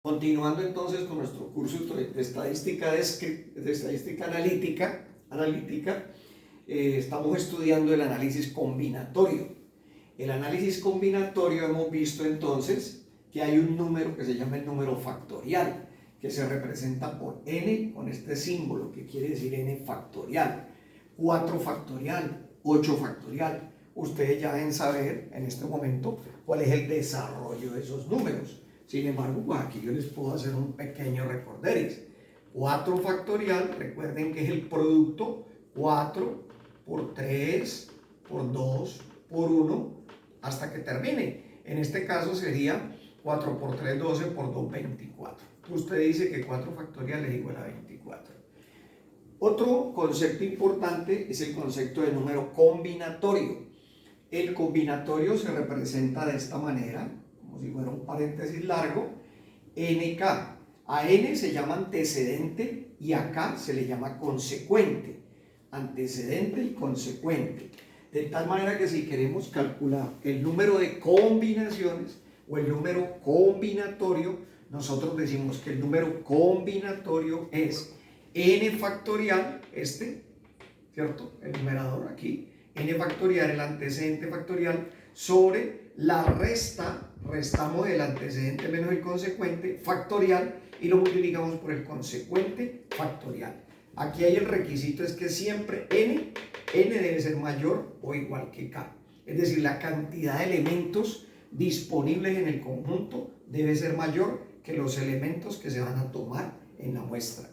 Continuando entonces con nuestro curso de estadística, de estadística analítica, estamos estudiando el análisis combinatorio. El análisis combinatorio hemos visto entonces que hay un número que se llama el número factorial, que se representa por n con este símbolo que quiere decir n factorial, 4 factorial, 8 factorial. Ustedes ya deben saber en este momento cuál es el desarrollo de esos números. Sin embargo, pues aquí yo les puedo hacer un pequeño recorderis. 4 factorial, recuerden que es el producto 4 por 3 por 2 por 1 hasta que termine. En este caso sería 4 por 3, 12 por 2, 24. Usted dice que 4 factorial es igual a 24. Otro concepto importante es el concepto de número combinatorio. El combinatorio se representa de esta manera, como si fuera un paréntesis largo, NK. A N se llama antecedente y a K se le llama consecuente. Antecedente y consecuente. De tal manera que si queremos calcular el número de combinaciones o el número combinatorio, nosotros decimos que el número combinatorio es n factorial, ¿cierto? El numerador aquí, n factorial, el antecedente factorial, sobre la resta, restamos el antecedente menos el consecuente factorial y lo multiplicamos por el consecuente factorial. Aquí hay el requisito, es que siempre n debe ser mayor o igual que k. Es decir, la cantidad de elementos disponibles en el conjunto debe ser mayor que los elementos que se van a tomar en la muestra.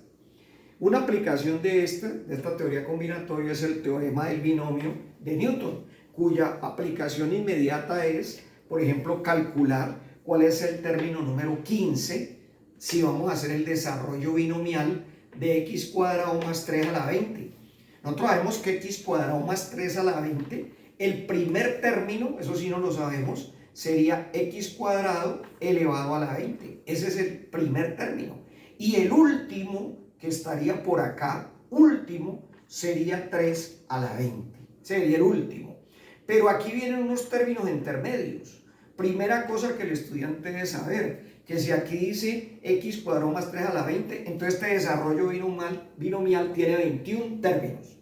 Una aplicación de esta teoría combinatoria es el teorema del binomio de Newton, cuya aplicación inmediata es, por ejemplo, calcular cuál es el término número 15 si vamos a hacer el desarrollo binomial de x cuadrado más 3 a la 20. Nosotros sabemos que x cuadrado más 3 a la 20, el primer término, eso sí no lo sabemos, sería x cuadrado elevado a la 20. Ese es el primer término. Y el último, que estaría por acá, último, sería 3 a la 20. Sería el último. Pero aquí vienen unos términos intermedios. Primera cosa que el estudiante debe saber, que si aquí dice x cuadrado más 3 a la 20, entonces este desarrollo binomial tiene 21 términos.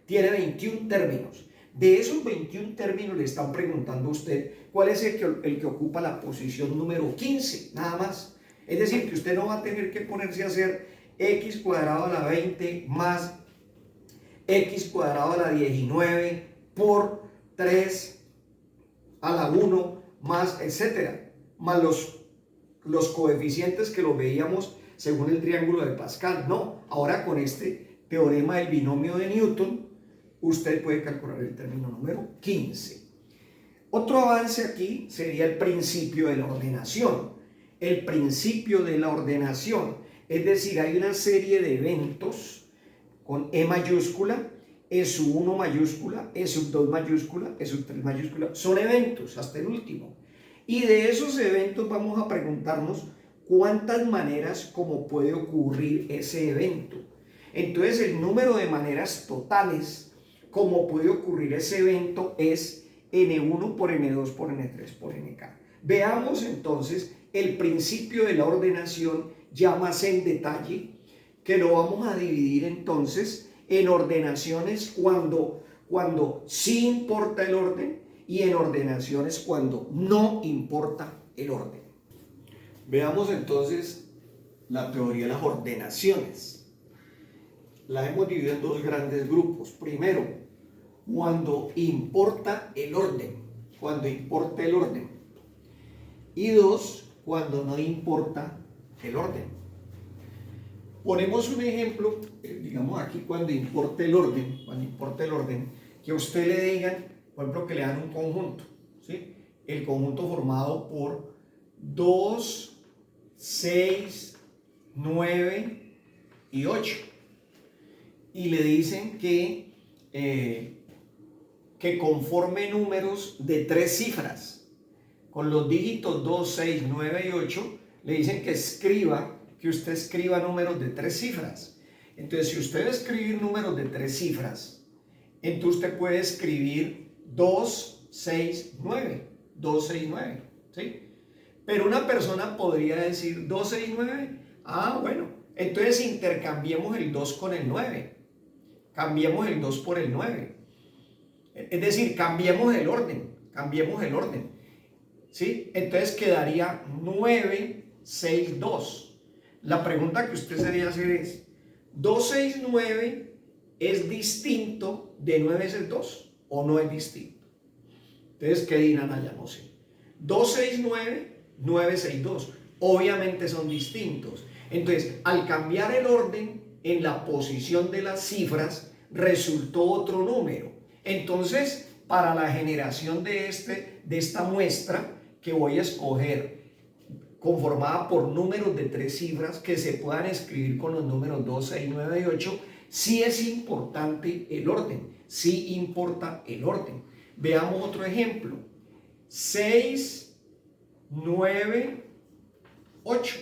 Tiene 21 términos. De esos 21 términos le están preguntando a usted cuál es el que ocupa la posición número 15, nada más. Es decir, que usted no va a tener que ponerse a hacer x cuadrado a la 20 más x cuadrado a la 19 por 3 a la 1 más etcétera, más los coeficientes que lo veíamos según el triángulo de Pascal. No, ahora con este teorema del binomio de Newton usted puede calcular el término número 15. Otro avance aquí sería el principio de la ordenación. El principio de la ordenación, es decir, hay una serie de eventos con E mayúscula, E sub 1 mayúscula, E sub 2 mayúscula, E sub 3 mayúscula, son eventos hasta el último. Y de esos eventos vamos a preguntarnos cuántas maneras como puede ocurrir ese evento. Entonces el número de maneras totales como puede ocurrir ese evento es N1 por N2 por N3 por NK. Veamos entonces el principio de la ordenación ya más en detalle, que lo vamos a dividir entonces en ordenaciones cuando sí importa el orden y en ordenaciones cuando no importa el orden. Veamos entonces la teoría de las ordenaciones. La hemos dividido en dos grandes grupos. Primero, cuando importa el orden, y dos, cuando no importa el orden. Ponemos un ejemplo, digamos aquí cuando importa el orden, que a usted le digan, por ejemplo, que le dan un conjunto, ¿sí? El conjunto formado por 2, 6, 9 y 8. Y le dicen que conforme números de 3 cifras. Con los dígitos 2, 6, 9 y 8, le dicen que usted escriba números de 3 cifras. Entonces, si usted va a escribir números de 3 cifras, entonces usted puede escribir 2, 6, 9, 2, 6, 9, ¿sí? Pero una persona podría decir 2, 6, 9. Ah, bueno, entonces intercambiemos el 2 con el 9. Cambiemos el 2 por el 9. Es decir, cambiemos el orden. Cambiemos el orden. ¿Sí? Entonces quedaría 9, 6, 2. La pregunta que usted se debería hacer es, 2, 6, 9 ¿es distinto de 9, 6, 2 o no es distinto? Entonces, ¿qué dirán allá? No sé. 2, 6, 9, 9, 6, 2. Obviamente son distintos. Entonces, al cambiar el orden en la posición de las cifras, resultó otro número. Entonces, para la generación de esta muestra que voy a escoger, conformada por números de 3 cifras que se puedan escribir con los números 2, 6, 9 y 8, sí es importante el orden, sí importa el orden. Veamos otro ejemplo. 6, 9, 8.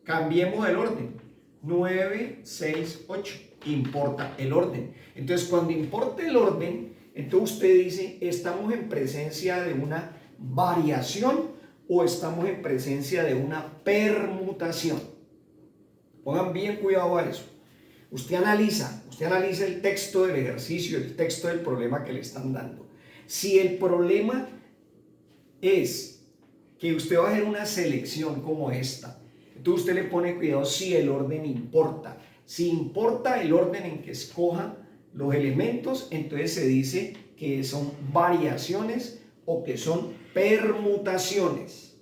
Cambiemos el orden. 9, 6, 8. Importa el orden. Entonces, cuando importa el orden, entonces usted dice, ¿estamos en presencia de una variación o estamos en presencia de una permutación? Pongan bien cuidado a eso. Usted analiza el texto del ejercicio, el texto del problema que le están dando. Si el problema es que usted va a hacer una selección como esta, entonces usted le pone cuidado si el orden importa. Si importa el orden en que escoja los elementos, entonces se dice que son variaciones o que son permutaciones.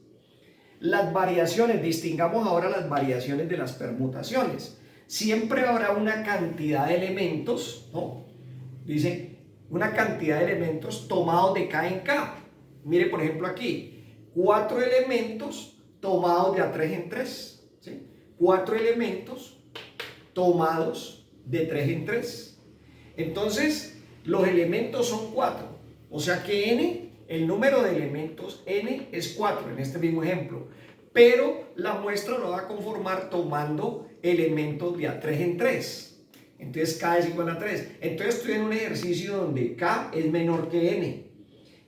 Las variaciones, distingamos ahora las variaciones de las permutaciones. Siempre habrá una cantidad de elementos, ¿no? Dice, una cantidad de elementos tomados de K en K. Mire, por ejemplo, aquí, 4 elementos tomados de A3 en 3. ¿Sí? 4 elementos tomados de 3 en 3. Entonces, los elementos son 4. O sea que n, el número de elementos n es 4 en este mismo ejemplo. Pero la muestra lo va a conformar tomando elementos de A3 en 3. Entonces K es igual a 3. Entonces estoy en un ejercicio donde K es menor que n.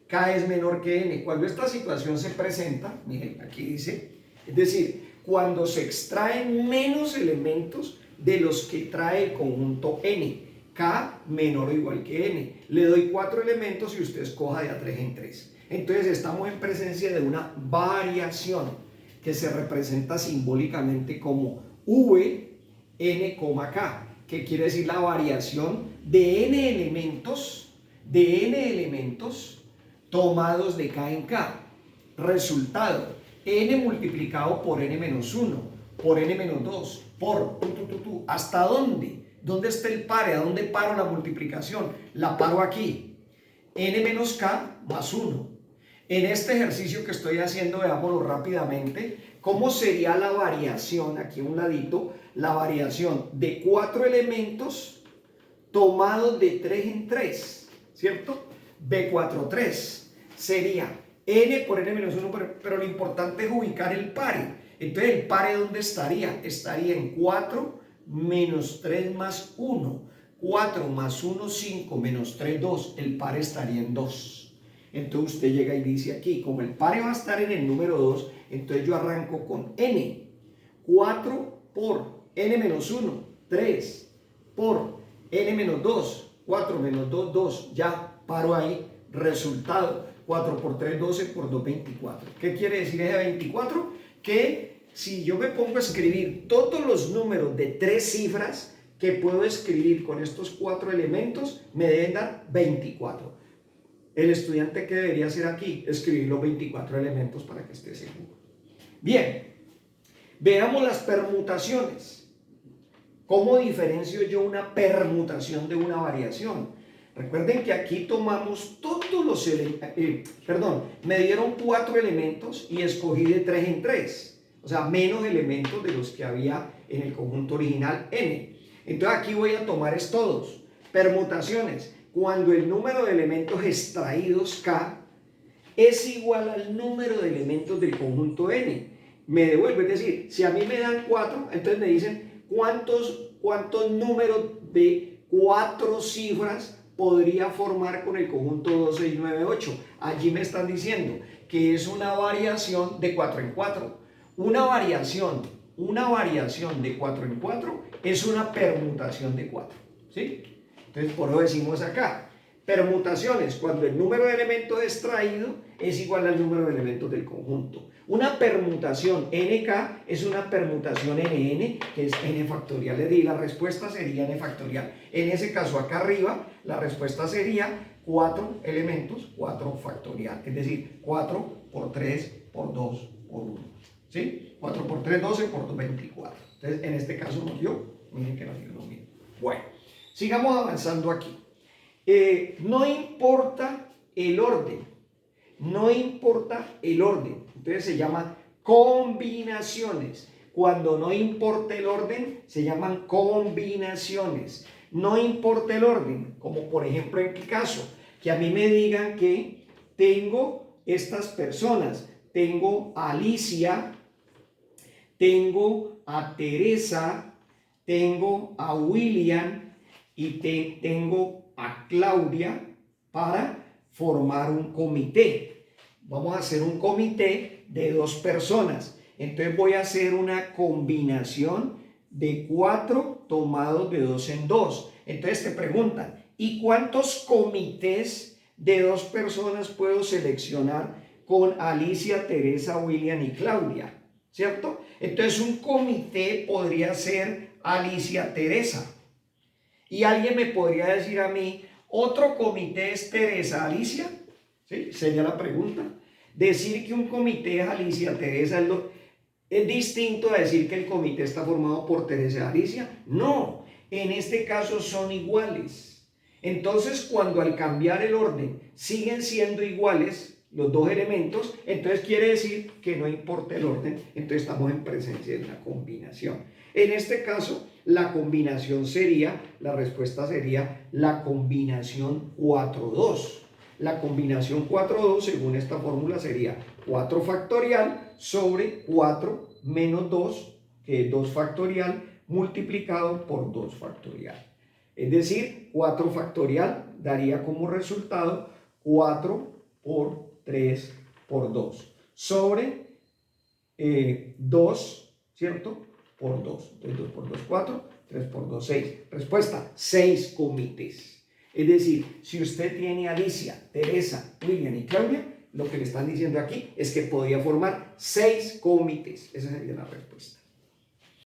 K es menor que n. Cuando esta situación se presenta, miren, aquí dice, es decir, cuando se extraen menos elementos de los que trae el conjunto n. K menor o igual que n. Le doy 4 elementos y usted escoja de A3 en 3. Entonces estamos en presencia de una variación que se representa simbólicamente como V n, K, que quiere decir la variación de n elementos tomados de K en K. Resultado, n multiplicado por n menos 1, por n menos 2, por ¿hasta dónde? ¿Dónde está el pare? ¿A dónde paro la multiplicación? La paro aquí. N menos K más 1. En este ejercicio que estoy haciendo, veámoslo rápidamente, ¿cómo sería la variación? Aquí a un ladito, la variación de 4 elementos tomados de 3 en 3, ¿cierto? B4, 3. Sería n por n menos 1, pero lo importante es ubicar el pare. Entonces, ¿el pare dónde estaría? Estaría en 4 menos 3 más 1. 4 más 1, 5, menos 3, 2. El pare estaría en 2. Entonces usted llega y dice aquí, como el pare va a estar en el número 2, entonces yo arranco con n. 4 por n menos 1, 3 por n menos 2, 4 menos 2, 2. Ya paro ahí. Resultado, 4 por 3, 12, por 2, 24. ¿Qué quiere decir ese 24? Que si yo me pongo a escribir todos los números de 3 cifras que puedo escribir con estos 4 elementos, me deben dar 24. El estudiante, ¿qué debería hacer aquí? Escribir los 24 elementos para que esté seguro. Bien, veamos las permutaciones. ¿Cómo diferencio yo una permutación de una variación? Recuerden que aquí tomamos todos los elementos, me dieron 4 elementos y escogí de 3 en 3. O sea, menos elementos de los que había en el conjunto original n. Entonces aquí voy a tomar todos. Permutaciones. Cuando el número de elementos extraídos K es igual al número de elementos del conjunto n. Me devuelve, es decir, si a mí me dan 4, entonces me dicen cuántos números de 4 cifras podría formar con el conjunto 2, 6, 9, 8. Allí me están diciendo que es una variación de 4 en 4. Una variación de 4 en 4 es una permutación de 4. ¿Sí? Entonces, por eso decimos acá, permutaciones cuando el número de elementos extraído es igual al número de elementos del conjunto. Una permutación nk es una permutación nn, que es n factorial, y la respuesta sería n factorial. En ese caso, acá arriba, la respuesta sería 4 elementos, 4 factorial, es decir, 4 por 3 por 2 por 1. ¿Sí? 4 por 3, 12, por 2, 24. Entonces, en este caso nos dio, miren que nos dio lo mismo. Bueno, sigamos avanzando aquí. No importa el orden, no importa el orden, entonces se llaman combinaciones. Cuando no importa el orden, se llaman combinaciones. No importa el orden, como por ejemplo en qué caso, que a mí me digan que tengo estas personas, tengo a Alicia, tengo a Teresa, tengo a William y tengo a Claudia para formar un comité. Vamos a hacer un comité de 2 personas. Entonces voy a hacer una combinación de 4 tomados de 2 en 2. Entonces te preguntan, ¿y cuántos comités de 2 personas puedo seleccionar con Alicia, Teresa, William y Claudia? ¿Cierto? Entonces un comité podría ser Alicia, Teresa. Y alguien me podría decir a mí, ¿otro comité es Teresa, Alicia? ¿Sí? Sería la pregunta. Decir que un comité es Alicia, Teresa es distinto a decir que el comité está formado por Teresa y Alicia. No, en este caso son iguales. Entonces, cuando al cambiar el orden siguen siendo iguales los 2 elementos, entonces quiere decir que no importa el orden, entonces estamos en presencia de una combinación. En este caso, la combinación sería, la respuesta sería la combinación 4-2. La combinación 4-2, según esta fórmula, sería 4 factorial sobre 4 menos 2, que es 2 factorial, multiplicado por 2 factorial. Es decir, 4 factorial daría como resultado 4 por 3 por 2, sobre 2, ¿cierto? Por 2. Entonces 2 por 2, 4, 3 por 2, 6. Respuesta, 6 comités. Es decir, si usted tiene a Alicia, Teresa, William y Claudia, lo que le están diciendo aquí es que podía formar 6 comités. Esa sería la respuesta.